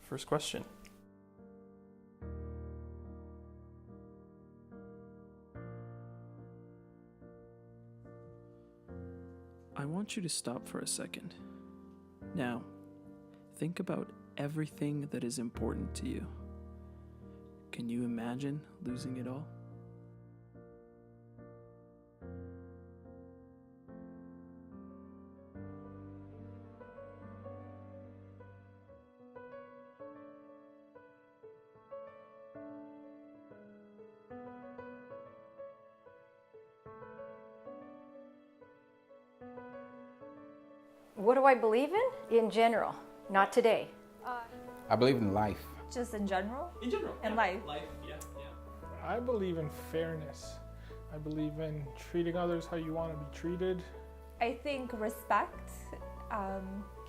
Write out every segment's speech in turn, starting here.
first question. I want you to stop for a second. Now, think about everything that is important to you. Can you imagine losing it all? What do I believe in? In general, not today. I believe in life. Just in general? In general. In life. Life, yeah. I believe in fairness. I believe in treating others how you want to be treated. I think respect,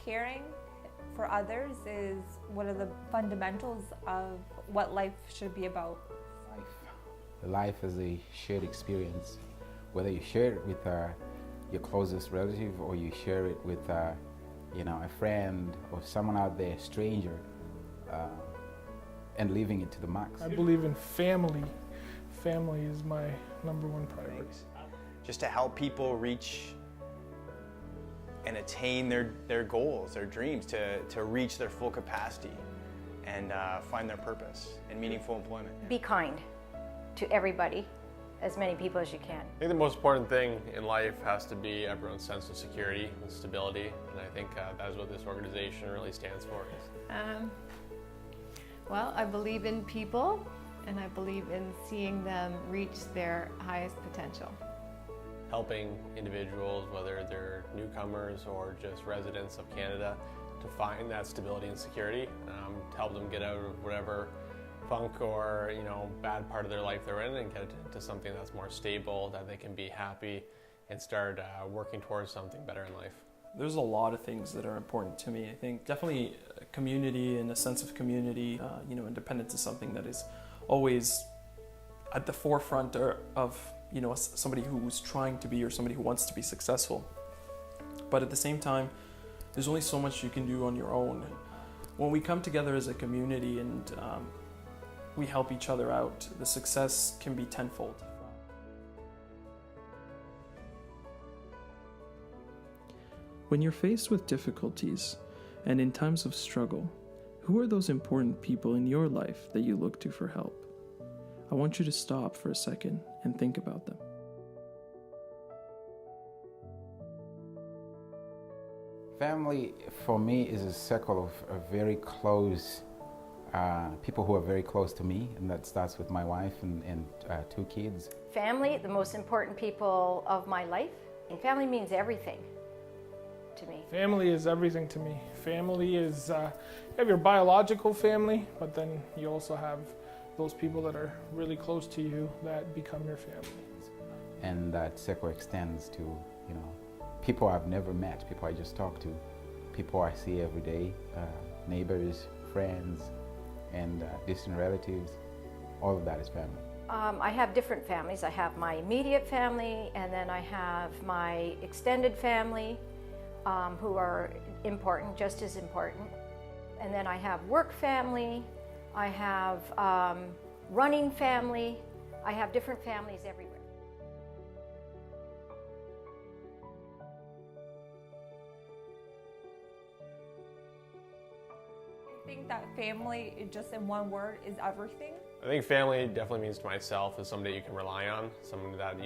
caring for others is one of the fundamentals of what life should be about. Life is a shared experience. Whether you share it with your closest relative or you share it with a friend or someone out there, a stranger, and living it to the max. I believe in family. Family is my number one priority. Just to help people reach and attain their goals, their dreams, to reach their full capacity and find their purpose in meaningful employment. Be kind to everybody, as many people as you can. I think the most important thing in life has to be everyone's sense of security and stability, and I think that is what this organization really stands for. Well, I believe in people, and I believe in seeing them reach their highest potential. Helping individuals, whether they're newcomers or just residents of Canada, to find that stability and security, to help them get out of whatever funk or bad part of their life they're in and get into something that's more stable, that they can be happy and start working towards something better in life. There's a lot of things that are important to me. I think definitely community and a sense of community. Independence is something that is always at the forefront of somebody who's trying to be or somebody who wants to be successful. But at the same time, there's only so much you can do on your own. When we come together as a community and we help each other out, the success can be tenfold. When you're faced with difficulties and in times of struggle, who are those important people in your life that you look to for help? I want you to stop for a second and think about them. Family, for me, is a circle of very close people who are very close to me, and that starts with my wife and 2 kids. Family, the most important people of my life. And family means everything to me. Family is everything to me. Family is, you have your biological family, but then you also have those people that are really close to you that become your family. And that circle extends to, people I've never met, people I just talk to, people I see every day, neighbors, friends, and distant relatives. All of that is family. I have different families. I have my immediate family, and then I have my extended family, who are important, just as important. And then I have work family, I have running family, I have different families everywhere. I think that family, just in one word, is everything. I think family definitely means to myself is somebody you can rely on, someone that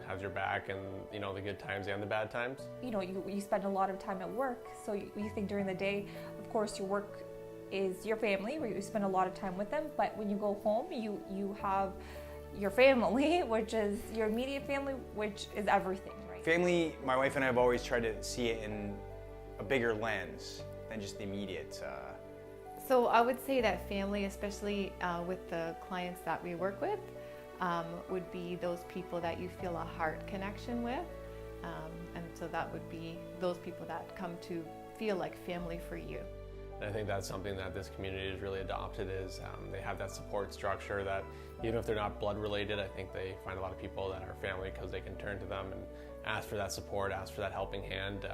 has your back and the good times and the bad times. You spend a lot of time at work, so you think during the day, of course, your work is your family, where you spend a lot of time with them, but when you go home, you have your family, which is your immediate family, which is everything, right? Family, my wife and I have always tried to see it in a bigger lens than just the immediate. So I would say that family, especially with the clients that we work with, would be those people that you feel a heart connection with. And so that would be those people that come to feel like family for you. And I think that's something that this community has really adopted is they have that support structure that even if they're not blood related, I think they find a lot of people that are family because they can turn to them and ask for that support, ask for that helping hand.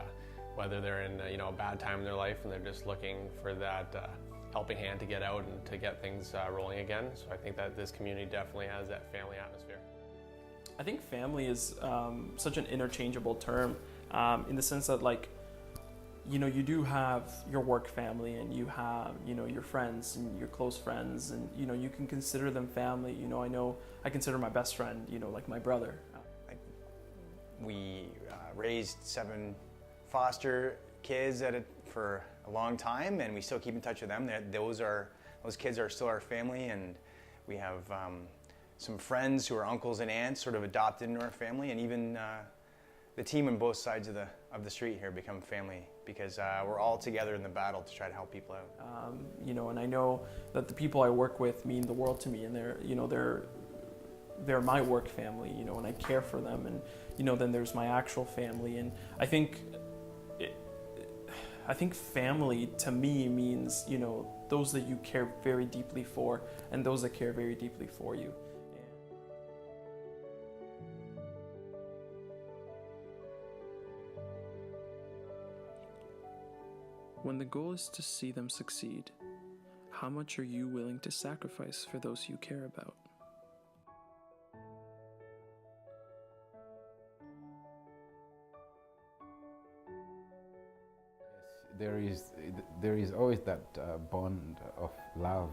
whether they're in a bad time in their life and they're just looking for that helping hand to get out and to get things rolling again. So I think that this community definitely has that family atmosphere. I think family is such an interchangeable term in the sense that, like, you do have your work family and you have, your friends and your close friends, and, you can consider them family. I know I consider my best friend, like my brother. We raised 7 foster kids for a long time, and we still keep in touch with them. Those kids are still our family, and we have some friends who are uncles and aunts sort of adopted into our family, and even the team on both sides of the street here become family because we're all together in the battle to try to help people out. And I know that the people I work with mean the world to me, and they're my work family, and I care for them, and then there's my actual family, and I think family to me means those that you care very deeply for and those that care very deeply for you. When the goal is to see them succeed, how much are you willing to sacrifice for those you care about? There is always that bond of love.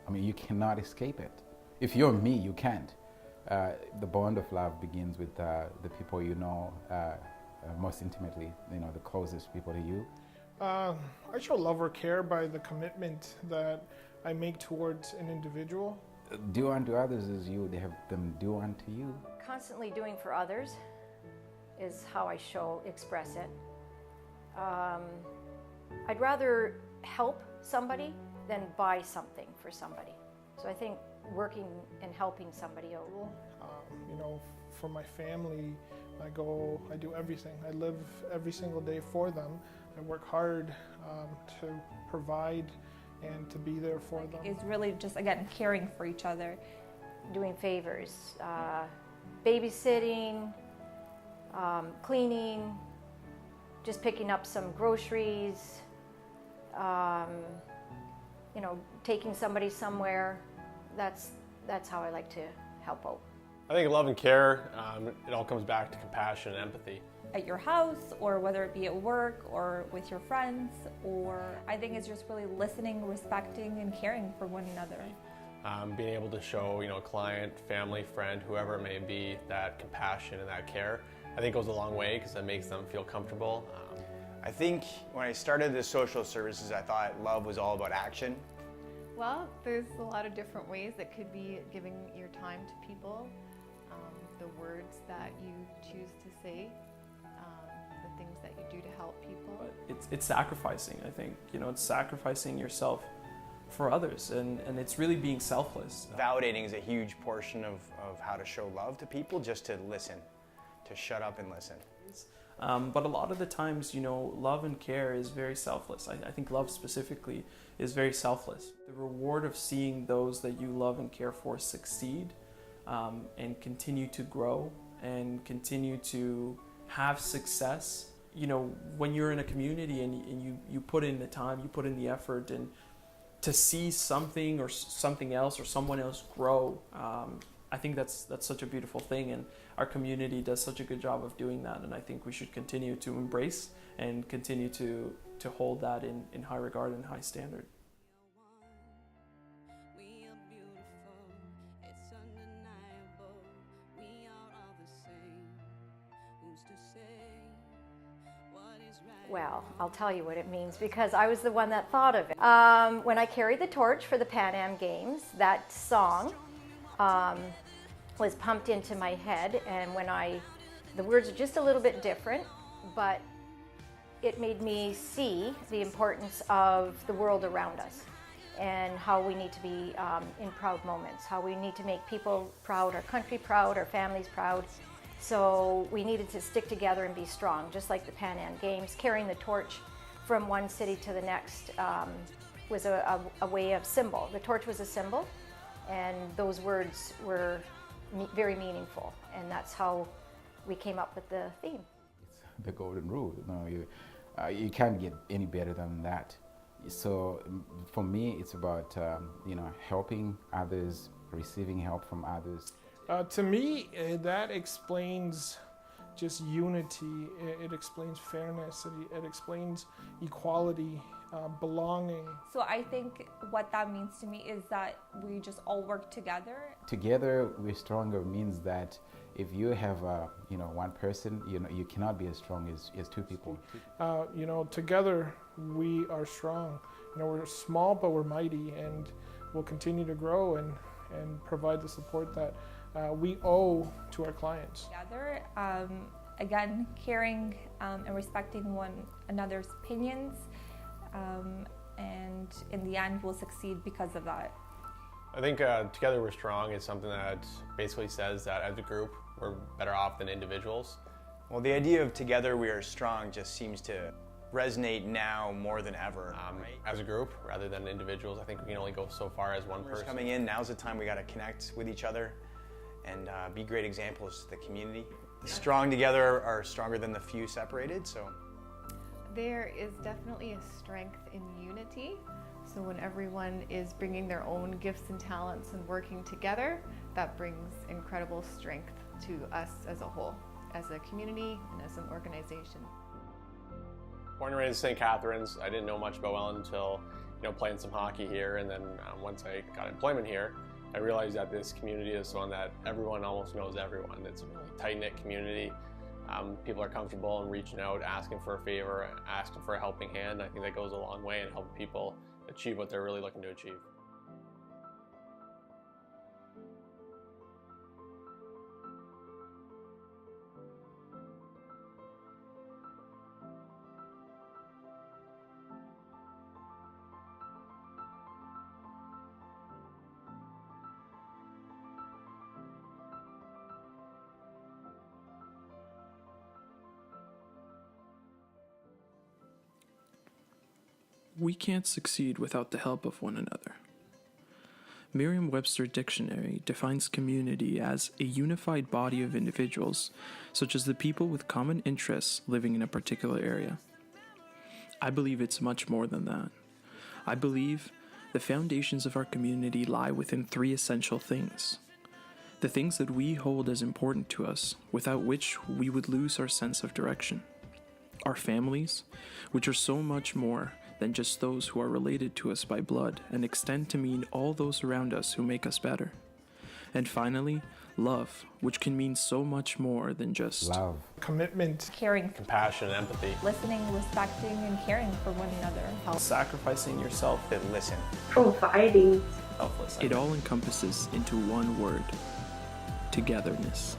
I mean, you cannot escape it. If you're me, you can't. The bond of love begins with the people you know most intimately, the closest people to you. I show love or care by the commitment that I make towards an individual. Do unto others as you would have them do unto you. Constantly doing for others is how I express it. I'd rather help somebody than buy something for somebody. So I think working and helping somebody out. For my family, I do everything. I live every single day for them. I work hard to provide and to be there for them. It's really just, again, caring for each other. Doing favors, babysitting, cleaning, just picking up some groceries, taking somebody somewhere. That's how I like to help out. I think love and care, it all comes back to compassion and empathy. At your house, or whether it be at work or with your friends, or I think it's just really listening, respecting, and caring for one another. Being able to show, client, family, friend, whoever it may be, that compassion and that care, I think goes a long way because it makes them feel comfortable. I think when I started the social services, I thought love was all about action. Well, there's a lot of different ways. It could be giving your time to people, the words that you choose to say, the things that you do to help people. It's sacrificing, I think. It's sacrificing yourself for others, and it's really being selfless. Validating is a huge portion of how to show love to people, just to listen, to shut up and listen. But a lot of the times, love and care is very selfless. I think love specifically is very selfless. The reward of seeing those that you love and care for succeed and continue to grow and continue to have success. When you're in a community and you put in the time, you put in the effort, and to see something or something else or someone else grow, I think that's such a beautiful thing, and our community does such a good job of doing that, and I think we should continue to embrace and continue to hold that in high regard and high standard. Well, I'll tell you what it means because I was the one that thought of it. When I carried the torch for the Pan Am Games, that song was pumped into my head, and the words are just a little bit different, but it made me see the importance of the world around us and how we need to be in proud moments, how we need to make people proud, our country proud, our families proud. So we needed to stick together and be strong, just like the Pan Am Games. Carrying the torch from one city to the next was a way of symbol. The torch was a symbol, and those words were very meaningful, and that's how we came up with the theme. It's the golden rule. you can't get any better than that. So for me, it's about helping others, receiving help from others. To me, that explains just unity. It explains fairness. It explains equality, belonging. So I think what that means to me is that we just all work together. Together we're stronger means that if you have one person, you cannot be as strong as two people. Together we are strong. We're small but we're mighty, and we'll continue to grow and provide the support that we owe to our clients. Together, again, caring and respecting one another's opinions, and in the end we'll succeed because of that. I think Together We're Strong is something that basically says that as a group we're better off than individuals. Well, the idea of Together We Are Strong just seems to resonate now more than ever. As a group rather than individuals, I think we can only go so far as one person. Coming in, now's the time we got to connect with each other and be great examples to the community. The strong together are stronger than the few separated, so. There is definitely a strength in unity. So when everyone is bringing their own gifts and talents and working together, that brings incredible strength to us as a whole, as a community and as an organization. Born and raised in St. Catharines, I didn't know much about Welland until playing some hockey here, and then once I got employment here, I realized that this community is one that everyone almost knows everyone. It's a really tight-knit community. People are comfortable in reaching out, asking for a favor, asking for a helping hand. I think that goes a long way in helping people achieve what they're really looking to achieve. We can't succeed without the help of one another. Merriam-Webster Dictionary defines community as a unified body of individuals, such as the people with common interests living in a particular area. I believe it's much more than that. I believe the foundations of our community lie within three essential things. The things that we hold as important to us, without which we would lose our sense of direction. Our families, which are so much more than just those who are related to us by blood and extend to mean all those around us who make us better. And finally, love, which can mean so much more than just love, commitment, Caring, Compassion and empathy. listening, respecting, and caring for one another. sacrificing yourself, That listen. Providing. selfless. It all encompasses into one word: togetherness.